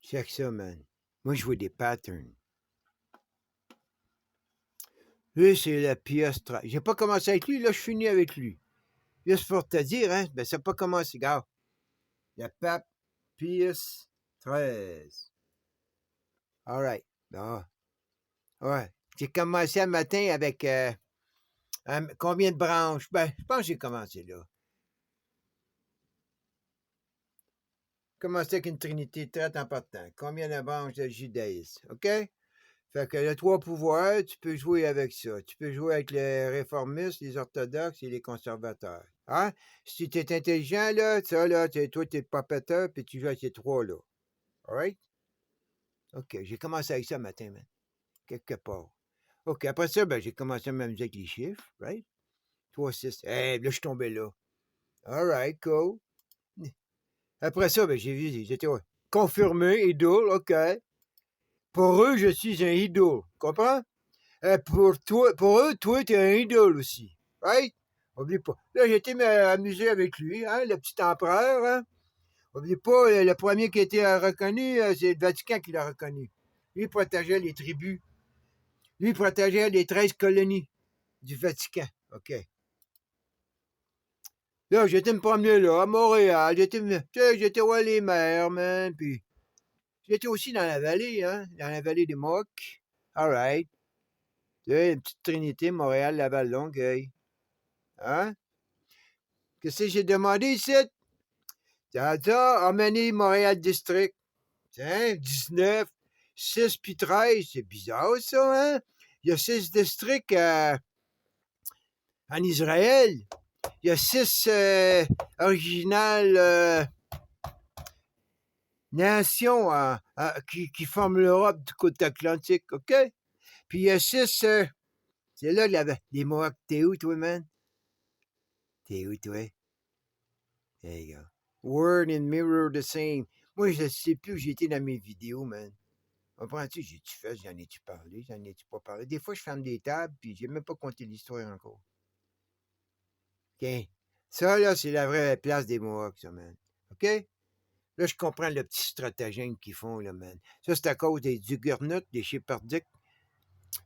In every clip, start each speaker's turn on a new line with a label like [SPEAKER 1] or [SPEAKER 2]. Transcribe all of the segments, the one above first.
[SPEAKER 1] Check ça, man. Moi, je vois des patterns. Lui, c'est la pièce 13. J'ai pas commencé avec lui, là, je finis avec lui. Juste pour te dire, hein, ben, ça n'a pas commencé, gars. Le pape Pius 13. All right. Bon. Ouais. J'ai commencé un matin avec combien de branches? Ben, je pense que j'ai commencé là. Commencé avec une trinité très importante. Combien de branches de judaïsme? OK? Fait que les trois pouvoirs, tu peux jouer avec ça. Tu peux jouer avec les réformistes, les orthodoxes et les conservateurs. Hein? Si tu es intelligent, là, ça, là, toi, tu es papetteur, puis tu joues avec ces trois-là. All right? OK, j'ai commencé avec ça matin, man. Quelque part. OK, après ça, ben, j'ai commencé à m'amuser avec les chiffres, right? 3, 6. Hey, là, je suis tombé là. All right, cool. Après ça, ben, j'ai vu, j'étais confirmé, idole, OK. Pour eux, je suis un idole. Comprends? Pour eux, toi, t'es un idole aussi. Right? Oublie pas. Là, j'ai été m'amuser avec lui, hein, le petit empereur, hein. Oublie pas, le premier qui a été reconnu, c'est le Vatican qui l'a reconnu. Lui protégeait les tribus. Lui protégeait les 13 colonies du Vatican. OK. Là, j'étais me promener là, à Montréal. J'étais voir les mers, man. Puis j'étais aussi dans la vallée, hein, dans la vallée des Mohawks. All right. Tu sais, une petite trinité, Montréal, Laval, Longueuil. Hein? Qu'est-ce que j'ai demandé ici? Ça, emmener Montréal District. Tiens, 19, 6 puis 13. C'est bizarre, ça, hein? Il y a 6 districts en Israël. Il y a 6 originales nations qui forment l'Europe du côté atlantique, OK? Puis il y a 6... c'est là, les Mohawks. T'es où, toi, man? T'es où, toi? There you go. Word and mirror the same. Moi, je ne sais plus où j'étais dans mes vidéos, man. Comprends-tu? J'ai-tu fait? J'en ai-tu parlé? J'en ai-tu pas parlé? Des fois, je ferme des tables, puis j'ai même pas compté l'histoire encore. OK? Ça, là, c'est la vraie place des Mohawks, ça, man. OK? Là, je comprends le petit stratagème qu'ils font, là, man. Ça, c'est à cause des Huguenots, des Shepherdiques,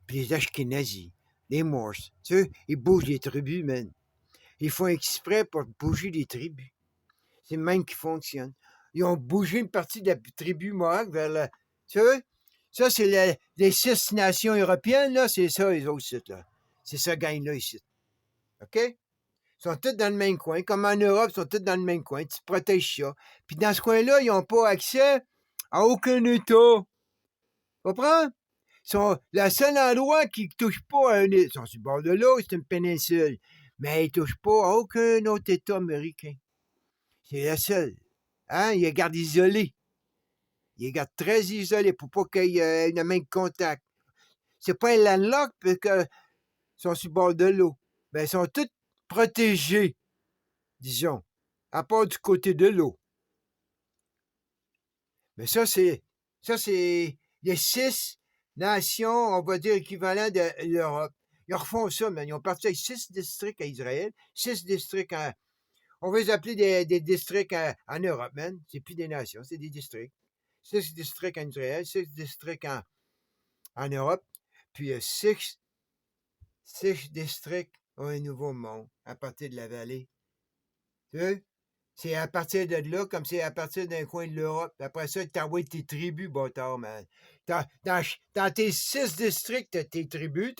[SPEAKER 1] puis les Ashkénazis, les Morses. Tu sais, ils bougent les tribus, man. Ils font exprès pour bouger les tribus. C'est le même qui fonctionne. Ils ont bougé une partie de la tribu Mohawk vers la... Tu sais? Ça, c'est les 6 nations européennes, là, c'est ça, les autres sites, là. C'est ça, gang-là, ici. OK? Ils sont tous dans le même coin. Comme en Europe, ils sont tous dans le même coin. Tu protèges ça. Puis dans ce coin-là, ils n'ont pas accès à aucun État. Tu comprends? Le seul endroit qui ne touche pas à un État, ils sont sur le bord de l'eau, c'est une péninsule. Mais ils ne touchent pas à aucun autre État américain. C'est le seul. Hein? Ils les gardent isolés. Ils les gardent très isolés pour pas qu'il y ait le même contact. C'est pas un landlock parce qu'ils sont sur le bord de l'eau. Ben, ils sont tous protégés, disons, à part du côté de l'eau. Mais ça, c'est les 6 nations, on va dire, équivalent de l'Europe. Ils refont ça, mais ils ont parti avec 6 districts à Israël, 6 districts on va les appeler des districts en Europe, man. C'est plus des nations, c'est des districts. 6 districts en Israël, 6 districts en Europe, puis 6 districts au Nouveau Monde, à partir de la vallée. Tu sais? C'est à partir de là, comme c'est à partir d'un coin de l'Europe. Après ça, tu envoies tes tribus, bâtard, man. Dans tes 6 districts, t'as tes tribus.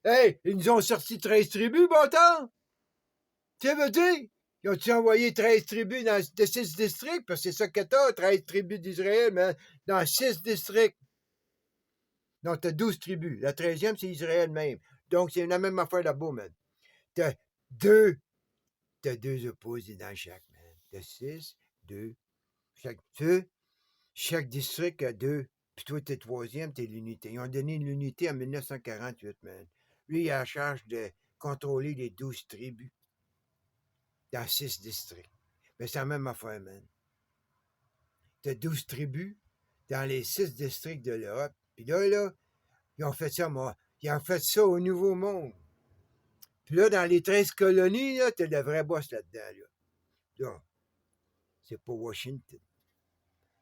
[SPEAKER 1] Hey, ils nous ont sorti 13 tribus, bâtard! Tu veux dire? Ils ont-tu envoyé 13 tribus de 6 districts? Parce que c'est ça que t'as, 13 tribus d'Israël, man. Dans 6 districts. Donc, t'as 12 tribus. La 13e, c'est Israël même. Donc, c'est la même affaire là-bas, man. T'as deux, t'as 2 opposés dans chaque, man. T'as 6, 2. Chaque district a 2. Puis toi, t'es troisième, t'es l'unité. Ils ont donné l'unité en 1948, man. Lui, il a la charge de contrôler les 12 tribus dans 6 districts. Mais c'est la même affaire, man. T'as 12 tribus dans les 6 districts de l'Europe. Puis là, ils ont fait ça, moi. Ils ont fait ça au Nouveau Monde. Puis là, dans les 13 colonies, là, t'as le vrai boss là-dedans, là. Là, c'est pas Washington.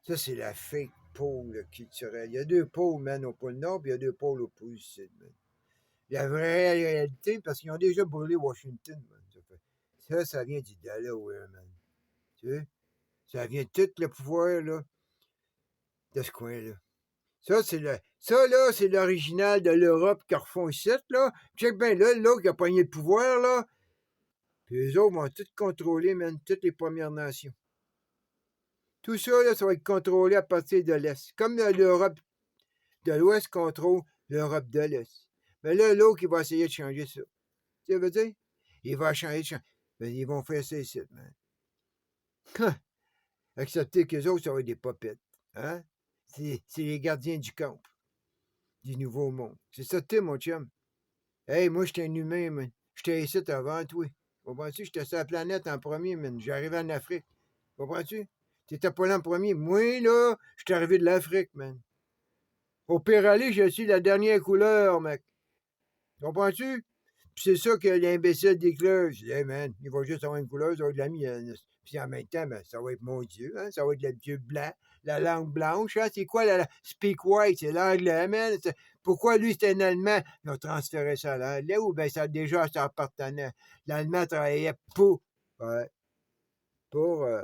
[SPEAKER 1] Ça, c'est la fake pôles culturels. Il y a deux pôles, man, au pôle Nord, puis il y a deux pôles au pôle Sud, man. La vraie réalité, parce qu'ils ont déjà brûlé Washington, man. Ça vient du Delaware, man. Tu sais? Ça vient de tout le pouvoir, là, de ce coin-là. Ça, c'est l'original de l'Europe qui refont ici, là. Check bien là, l'autre qui a pogné le pouvoir, là. Puis eux autres vont tout contrôler, man, toutes les Premières Nations. Tout ça, là, ça va être contrôlé à partir de l'Est. Comme l'Europe de l'Ouest contrôle l'Europe de l'Est. Mais là, l'autre, il va essayer de changer ça. Tu sais, veut dire? Il va changer. Mais ils vont faire ça ici, man. Accepter qu'eux autres, ça va être des popettes. Hein? C'est les gardiens du camp, du nouveau monde. C'est ça, tu mon chum. Hey, moi, j'étais un humain, man. J'étais ici avant toi. Comprends-tu? J'étais sur la planète en premier, man. J'arrivais en Afrique. Comprends-tu? T'étais pas là en premier. Moi, là, j'étais arrivé de l'Afrique, man. Au pire aller, je suis la dernière couleur, mec. Comprends-tu? Puis c'est ça que l'imbécile déclare. Je dis, hey, man, il va juste avoir une couleur, ça va être de la mienne. Puis en même temps, ben, ça va être mon Dieu, hein? Ça va être le Dieu blanc, la langue blanche. Hein? C'est quoi la speak white? C'est l'anglais, man. Pourquoi lui, c'était un Allemand? Ils ont transféré ça à l'anglais ou bien ça déjà ça appartenait. L'Allemand travaillait ouais,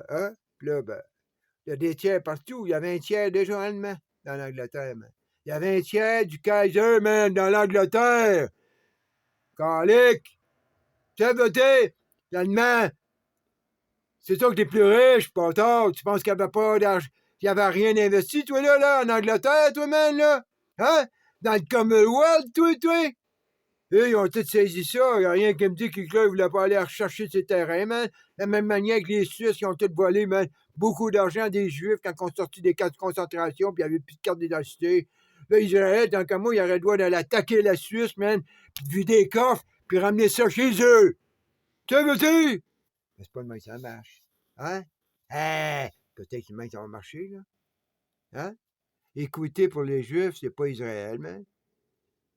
[SPEAKER 1] hein? Puis là, ben, il y a des tiers partout. Il y avait un tiers déjà allemand dans l'Angleterre, man. Il y avait un tiers du Kaiser, man, dans l'Angleterre. Calique! Tu sais, voter, l'Allemand, c'est toi que t'es plus riche, pas tard. Tu penses qu'il n'y avait pas d'argent, qu'il n'y avait rien investi, toi, là, en Angleterre, toi, man, là? Hein? Dans le Commonwealth, toi? Eux, ils ont tous saisi ça. Il n'y a rien qui me dit qu'ils ne voulaient pas aller rechercher ces terrains, man. De la même manière que les Suisses, ils ont tous volé, man, beaucoup d'argent des Juifs quand ils ont sorti des camps de concentration, puis il n'y avait plus de carte d'identité. Là, Israël, tant qu'à moi, il aurait le droit d'aller attaquer la Suisse, man, puis de vider les coffres, puis ramener ça chez eux. Tu veux-tu? Mais c'est pas le même que ça marche. Hein? Peut-être que même ça va marcher, là. Hein? Équité pour les Juifs, c'est pas Israël, man.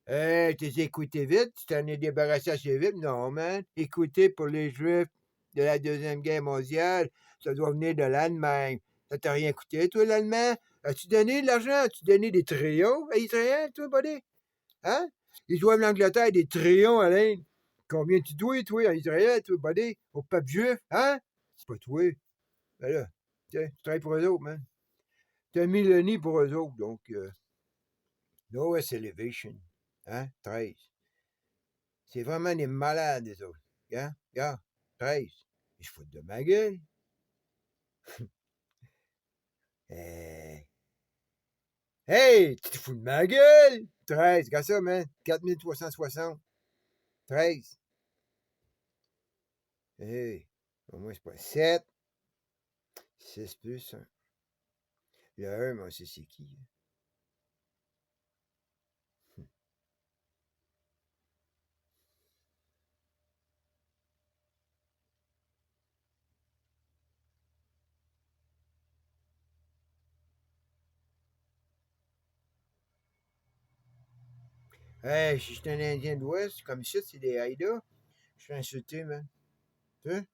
[SPEAKER 1] T'es écouté vite, tu t'en es débarrassé assez vite. Non, man. Écouté pour les Juifs de la Deuxième Guerre mondiale, ça doit venir de l'Allemagne. Ça t'a rien coûté, toi, l'Allemand? As-tu donné de l'argent? As-tu donné des trillions à Israël, toi, buddy? Hein? Ils doivent l'Angleterre des trillions, Alain. Combien tu dois, toi, à Israël, toi, buddy? Au peuple juif? Hein? C'est pas toi. Ben là, tu travailles pour eux autres, man. T'as mis le nid pour eux autres, donc... Lowest Elevation. Hein? 13. C'est vraiment des malades, les autres. Regarde, 13. Ils se foutent de ma gueule. Hey, tu te fous de ma gueule? 13, regarde ça, man. 4360. 13. Hey, au moins, c'est pas 7. 6 plus 1. Le 1, moi, c'est qui? Hey, si j'étais un Indien de l'Ouest, comme ça, c'est des Haïdas, je suis insulté, man. Tu sais?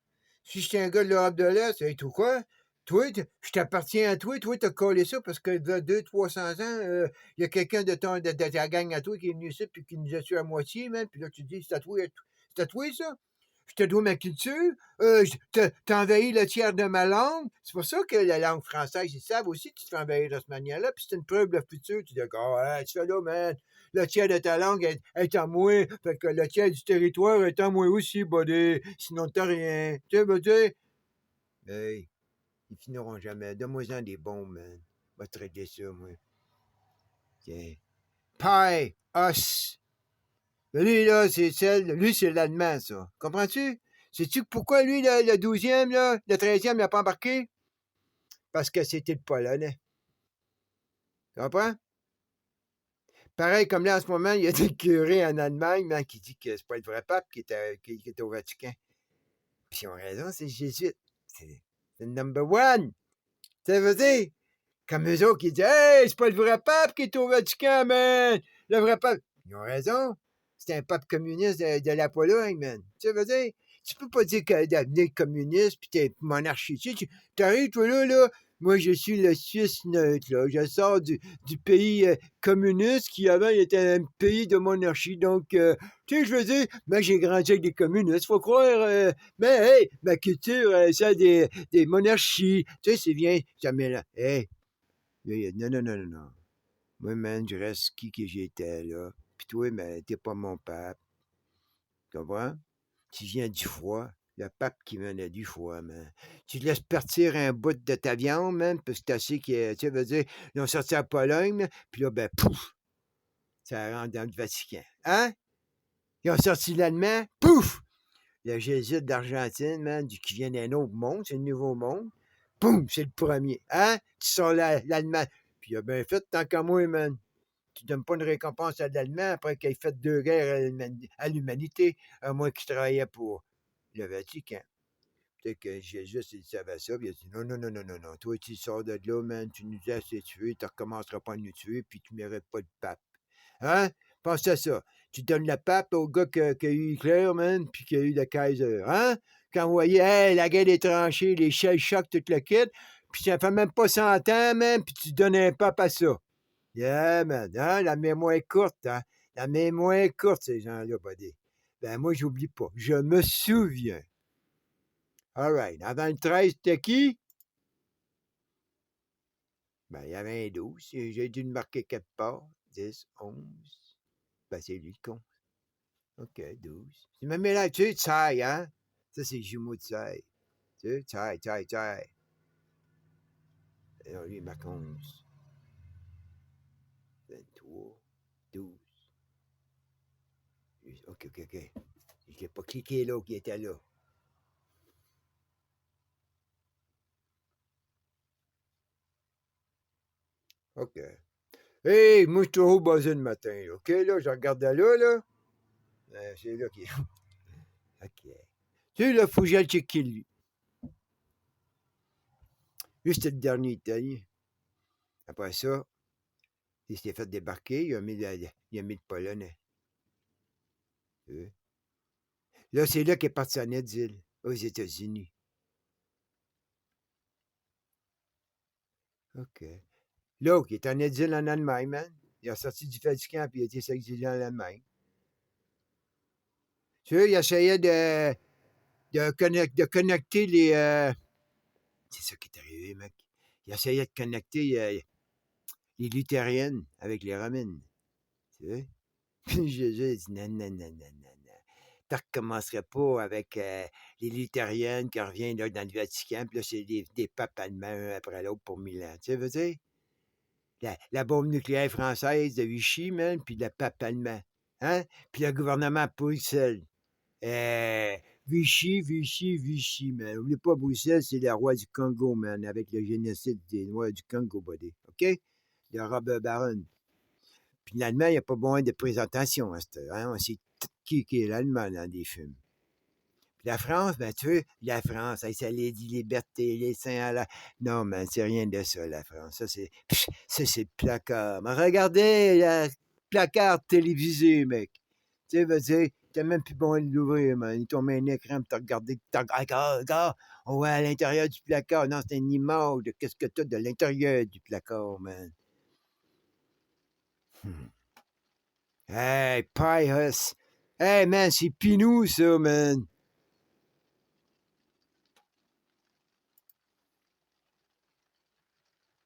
[SPEAKER 1] Si j'étais un gars de l'Europe de l'Est, hey, tout quoi? Toi, je t'appartiens à toi, t'as collé ça parce que il y a 200-300 ans, il y a quelqu'un de ta gang à toi qui est venu ici puis qui nous a tué à moitié, man. Puis là, tu te dis, c'est à toi, ça? Je te dois ma culture, t'as envahi le tiers de ma langue. C'est pour ça que la langue française, ils savent aussi que tu te fais envahir de cette manière-là, puis c'est une preuve de futur. Tu dis, oh, hey, tu fais là, man, le tiers de ta langue est à moi, fait que le tiers du territoire est à moi aussi, buddy, sinon t'as rien. Tu sais, buddy? Hey, ils finiront jamais. Donne-moi-en des bons, man. Va te régler ça, moi. Tiens. Pie, os. Lui, là, lui, c'est l'allemand, ça. Comprends-tu? Sais-tu pourquoi lui, le 12e, là, le 13e, n'a pas embarqué? Parce que c'était le Polonais. Tu comprends? Pareil comme là, en ce moment, il y a des curés en Allemagne, man, qui disent que c'est pas le vrai pape qui est au Vatican. Puis ils ont raison, c'est jésuite. C'est le number one. Ça veut dire, comme eux autres qui disent, hey, c'est pas le vrai pape qui est au Vatican, man. Le vrai pape. Ils ont raison. C'est un pape communiste de la Pologne, man. Tu veux dire, tu peux pas dire que devenir communiste puis t'es monarchie. Tu arrives, toi, là, Moi, je suis le Suisse neutre, là. Je sors du pays communiste qui avant était un pays de monarchie. Donc, tu sais, je veux dire, ben, j'ai grandi avec des communistes, faut croire. Mais, hey, ma culture, celle des monarchies. Tu sais, c'est bien, jamais là. Hey, non, non, non, non, non. Moi, man, je reste qui que j'étais, là. Puis toi, ben, t'es pas mon pape. Tu comprends? Tu viens du foie. Le pape qui venait du foie, man. Tu te laisses partir un bout de ta viande, man, parce que tu sais que, tu sais, veut dire, ils ont sorti à Pologne, là, puis là, ben, pouf, ça rentre dans le Vatican. Hein? Ils ont sorti l'Allemand, pouf! Le jésuite d'Argentine, man, qui vient d'un autre monde, c'est le nouveau monde. Boum, c'est le premier. Hein? Tu sors l'Allemand. Puis il a bien fait tant qu'à moi, man. Tu donnes pas une récompense à l'Allemand après qu'il ait fait 2 guerres à l'humanité, à moins qu'il travaillait pour le Vatican. Peut-être que Jésus, il savait ça, puis il a dit non, non, non, non, non, non. Toi, tu sors de là, man, tu nous as assez tués, tu recommenceras pas à nous tuer, puis tu ne mérites pas de pape. Hein? Pense à ça. Tu donnes le pape au gars qui a eu Hitler, man, puis qui a eu le Kaiser. Hein? Quand vous voyez, hey, la guerre des tranchées, les shell shocks, tout le kit, puis ça fait même pas 100 ans, man, puis tu donnes un pape à ça. Yeah, man. Hein? La mémoire est courte, hein? La mémoire est courte, ces gens-là, buddy. Ben, moi, j'oublie pas. Je me souviens. All right. Avant le 13, c'était qui? Ben, il y avait un 12. J'ai dû le marquer quelque part. 10, 11. Ben, c'est lui le con. OK, 12. Tu me mets là-dessus, Tsai, hein? Ça, c'est jumeau de Tsai. Tu sais, Tsai, Tsai, Tsai. Alors, lui, il marque 11. 23. 12. OK, OK, OK. Je n'ai pas cliqué là qui était là. OK. Hey, moi, je suis toujours buzzé le matin. Là. OK, là, je regardais là, là. C'est là qui est. OK. Tu sais, là, faut que j'aille checker lui. Lui, c'était le dernier Italien. Après ça, il s'était fait débarquer, il a mis le Polonais. Là, c'est là qu'il est parti en exil, aux États-Unis. OK. L'autre, il est en exil en Allemagne, man. Il a sorti du Vatican puis il a été s'exiler en Allemagne. Tu sais, il essayait de connecter les. C'est ça qui est arrivé, mec. Il essayait de connecter les luthériennes avec les romaines. Tu sais? Puis Jésus a dit non, non, non, non, non, non. Tu recommencerais pas avec les luthériennes qui reviennent là, dans le Vatican, puis là, c'est des papes allemands un après l'autre pour 1000 ans. Tu sais, veux dire? La bombe nucléaire française de Vichy, man, puis le pape allemand. Hein? Puis le gouvernement Bruxelles. Euh, Vichy, man. N'oubliez pas, Bruxelles, c'est le roi du Congo, man, avec le génocide des Noirs du Congo, buddy. OK? Le Robert Baron. Puis l'Allemand, il n'y a pas besoin de présentation à cette heure. Hein? On sait qui est l'Allemand dans des films. Puis la France, ben tu veux, la France, ça les dit liberté, les saints à la. Non, man, c'est rien de ça, la France. Ça, c'est le placard. Mais regardez, le placard télévisé, mec. Tu sais, veux dire, t'as même plus besoin de l'ouvrir, man. Ils t'ont mis un écran pour te regarder. Regarde, on voit à l'intérieur du placard. Non, c'est une image de qu'est-ce que t'as de l'intérieur du placard, man. Hmm. Hey, Pius. Hey, man, c'est Pinou, ça, man.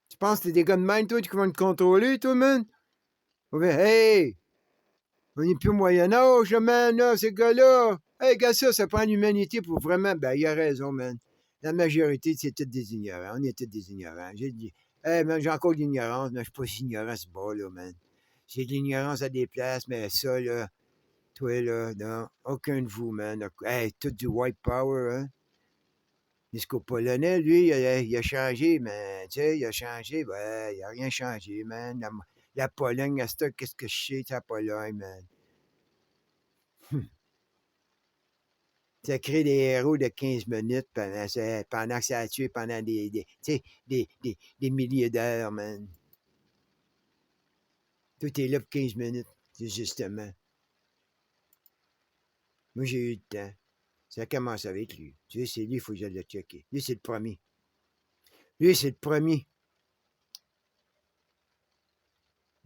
[SPEAKER 1] Tu penses que t'es des gars de même, toi, qui vont te contrôler, toi, man? Ouais, hey! On n'est plus au Moyen-Âge, man, là, ces gars-là. Hey, gars, ça prend l'humanité pour vraiment. Ben, il a raison, man. La majorité, c'est tous des ignorants. On est tous des ignorants. J'ai dit, hey, man, j'ai encore de l'ignorance, mais je suis pas si ignorant, ce bas-là, man. J'ai de l'ignorance à des places, mais ça, là, toi, là, non, aucun de vous, man. Hey, tout du white power, hein. Jusqu'au Polonais, lui, il a changé, mais tu sais, il a changé, ouais, il a rien changé, man. La Pologne, à ce qu'est-ce que je sais de la Pologne, man? Ça crée des héros de 15 minutes pendant que ça a tué pendant des milliers d'heures, man. Tout est là pour 15 minutes, justement. Moi, j'ai eu le temps. Ça commence avec lui. Tu sais, c'est lui, il faut que je le checker. Lui, c'est le premier. Lui, c'est le premier.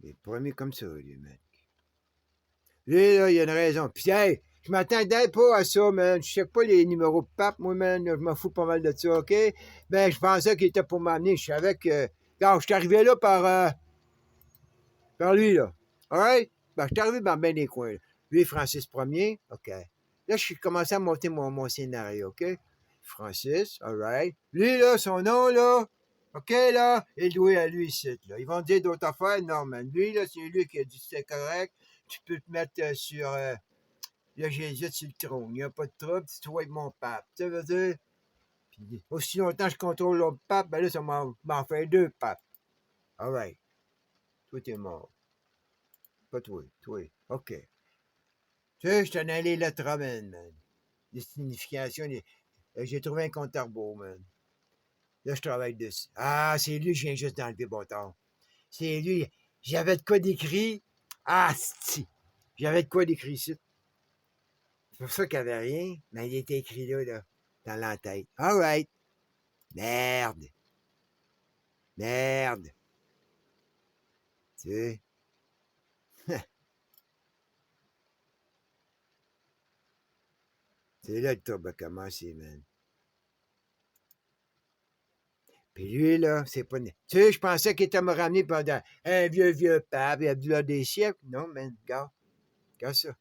[SPEAKER 1] Il est le premier comme ça, lui, man. Lui, là, il y a une raison. Puis, hey, je m'attendais pas à ça, man. Je sais pas les numéros de pape, moi, man. Je m'en fous pas mal de ça, OK? Ben, je pensais qu'il était pour m'amener. Je savais que... Quand je suis arrivé là par lui, là. All right? Ben, je suis arrivé dans bien des coins, là. Lui, Francis Ier, OK. Là, je suis commencé à monter mon scénario, OK? Francis, all right. Lui, là, son nom, là, OK, là, est loué à lui ici, là. Ils vont dire d'autres affaires, non, man. Lui, là, c'est lui qui a dit c'est correct. Tu peux te mettre sur le Jésus sur le trône. Il n'y a pas de trouble, tu dois être mon pape. Tu veux dire? Puis, aussi longtemps que je contrôle l'autre pape, ben là, ça m'en fait deux papes. All right. Toi, t'es mort. Pas toi. Toi. OK. Tu sais, je t'en allé lettres romaines, man. Les significations, j'ai trouvé un compte à rebours, man. Là, je travaille dessus. Ah, c'est lui, je viens juste d'enlever bâtard. C'est lui. J'avais de quoi d'écrit. Ah, si. J'avais de quoi d'écrit ici. C'est pour ça qu'il n'y avait rien, mais il était écrit là, dans la tête. All right. Merde. Merde. Tu sais. C'est là que le trouble a commencé, man. Puis lui, là, c'est pas... Tu sais, je pensais qu'il était me ramener pendant un vieux pape, il y a des siècles. Non, man, regarde ça.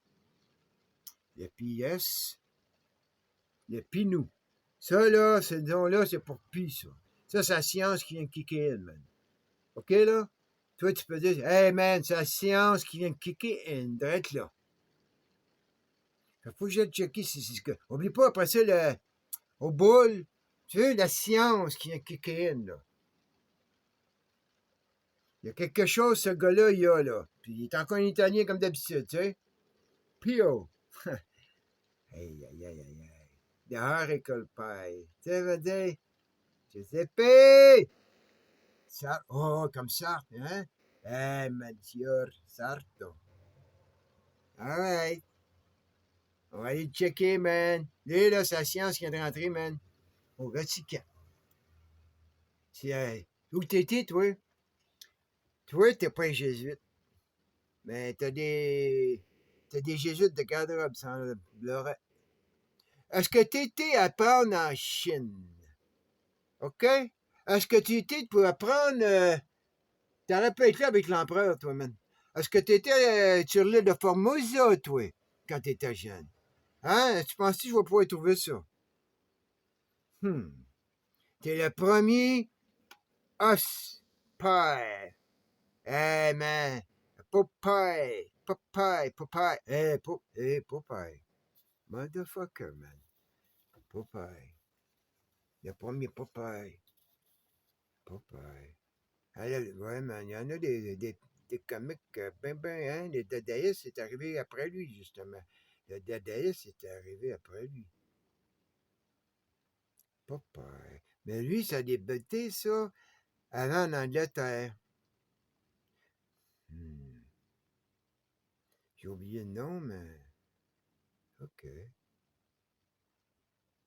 [SPEAKER 1] Le PS, le Pinou. Ça, là, ce nom-là, c'est pour Pi, ça. Ça, c'est la science qui vient de kicker in, man. OK, là? Toi, tu peux dire, hey, man, c'est la science qui vient de kicker in, direct là. Il faut que j'aille checker si c'est ce que... Oublie pas, après ça, au boule, tu sais, la science qui vient de kicker in, là. Il y a quelque chose, ce gars-là, il a, là. Puis il est encore en italien comme d'habitude, tu sais. Pio. Aïe, aïe, aïe, aïe, aïe. Dehors école paille. Tu sais, veut dire, Giuseppe! Oh, comme Sartre, hein? Maggior Sarto. All right. On va aller le checker, man. Lui, là, c'est la science qui vient de rentrer, man. Au Vatican. C'est, où t'étais, toi? Toi, t'es pas un jésuite. Mais t'as des jésuites de garde-robe, sans le. Est-ce que t'étais à apprendre en Chine? OK? Est-ce que tu étais pour apprendre. T'aurais pu être là avec l'empereur, toi, man. Est-ce que t'étais sur l'île de Formosa, toi, quand t'étais jeune? Hein? Tu penses que je vais pouvoir trouver ça? Hmm. T'es le premier os pie. Hey, man. Popeye. Popeye. Popeye. Hey, Popeye. Motherfucker, man. Popeye. Le premier Popeye. Popeye. Ouais, man, il y en a des comiques hein. Le Dadaïs est arrivé après lui, justement. Le Dadaïs est arrivé après lui. Popeye. Mais lui, ça a débuté, ça, avant en Angleterre. Hmm. J'ai oublié le nom, mais... OK.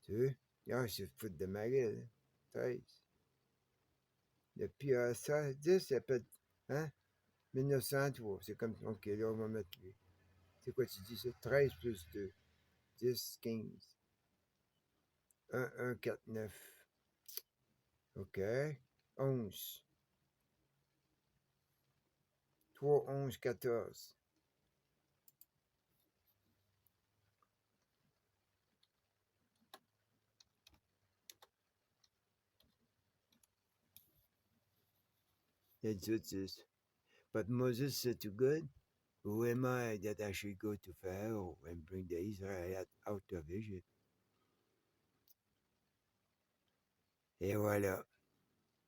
[SPEAKER 1] Tu veux? Ah, c'est foutre de ma gueule. 13. Depuis ça, 10, ça peut être... Hein? 1903. C'est comme... OK, là, on va mettre lui. C'est quoi tu dis ça? 13 plus 2. 10, 15. 1, 1, 4, 9. OK. 11. 3, 11, 14. It's this. But Moses said to God, who am I that I should go to Pharaoh and bring the Israelites out of Egypt? Et voilà.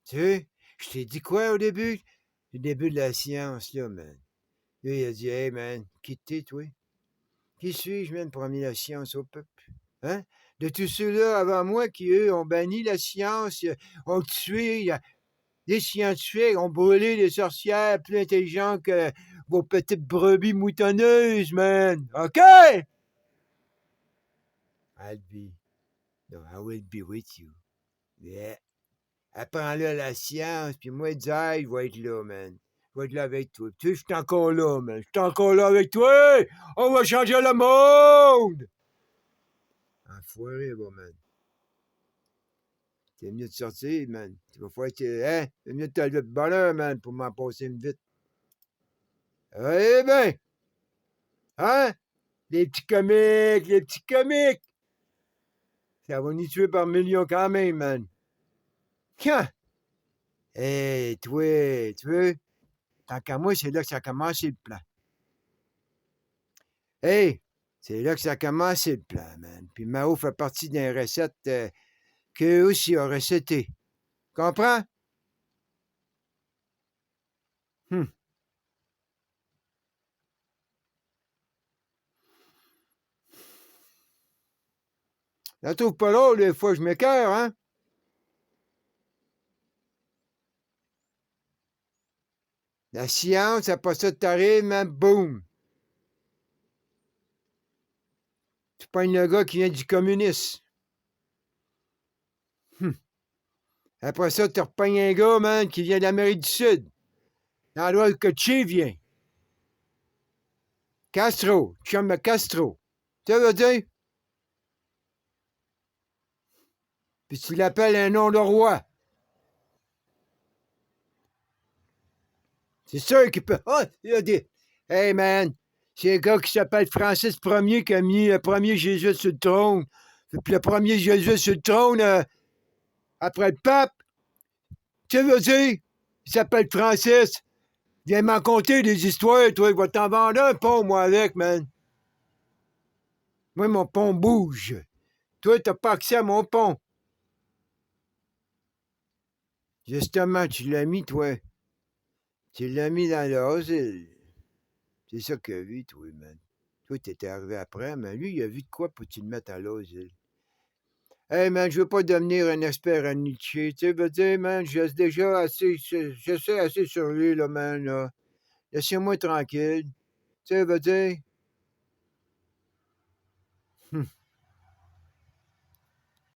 [SPEAKER 1] Tu sais, je t'ai dit quoi au début? Le début de la science, là, man. Là, il a dit, hey, man, qui t'es, toi? Qui suis-je, man, pour amener la science au peuple? Hein? De tous ceux-là avant moi qui, eux, ont banni la science, ont tué, les scientifiques ont brûlé des sorcières plus intelligentes que vos petites brebis moutonneuses, man. OK? I'll be. No, I will be with you. Yeah. apprends-le la science, puis moi, dis, hey, je vais être là, man. Je vais être là avec toi. Tu sais, je suis encore là, man. Je suis encore là avec toi. On va changer le monde! Enfoiré, bon, man. C'est mieux de sortir, man. Tu vas faire, hein? C'est mieux de te lever de bonne heure, man, pour m'en passer une vite. Eh ben! Hein? Les petits comiques, les petits comiques! Ça va nous tuer par millions quand même, man. Quand? Hey, toi, tu veux? Tant qu'à moi, c'est là que ça a commencé le plan. Hey, c'est là que ça a commencé le plan, man. Puis Mao fait partie d'une recette qu'eux aussi ont recetté. Comprends? Hum. La trouve pas drôle, des fois, je m'écœure, hein? La science, après ça, t'arrives, man, boum! Tu pognes le gars qui vient du communisme. Après ça, tu repognes un gars, man, qui vient d'Amérique du Sud. Dans l'ouest que Che vient. Castro, chum de Castro. Ça veut dire? Puis tu l'appelles un nom de roi. C'est sûr qu'il peut. Ah, il a dit. Hey, man, c'est un gars qui s'appelle Francis Ier qui a mis le premier Jésus sur le trône. Puis le premier Jésus sur le trône, après le pape, tu veux dire? Il s'appelle Francis. Viens m'en conter des histoires, toi. Je vais t'en vendre un pont, moi, avec, man. Moi, mon pont bouge. Toi, t'as pas accès à mon pont. Justement, tu l'as mis, toi. Tu l'as mis dans l'asile. C'est ça qu'il a vu, toi, man. Toi, t'étais arrivé après, mais lui, il a vu de quoi pour tu le mettre à l'asile. Hey, man, je veux pas devenir un expert en Nietzsche. Tu sais, veux dire, man, je sais déjà assez, je sais assez sur lui, là, man, là. Laissez-moi tranquille. Tu sais, veux dire,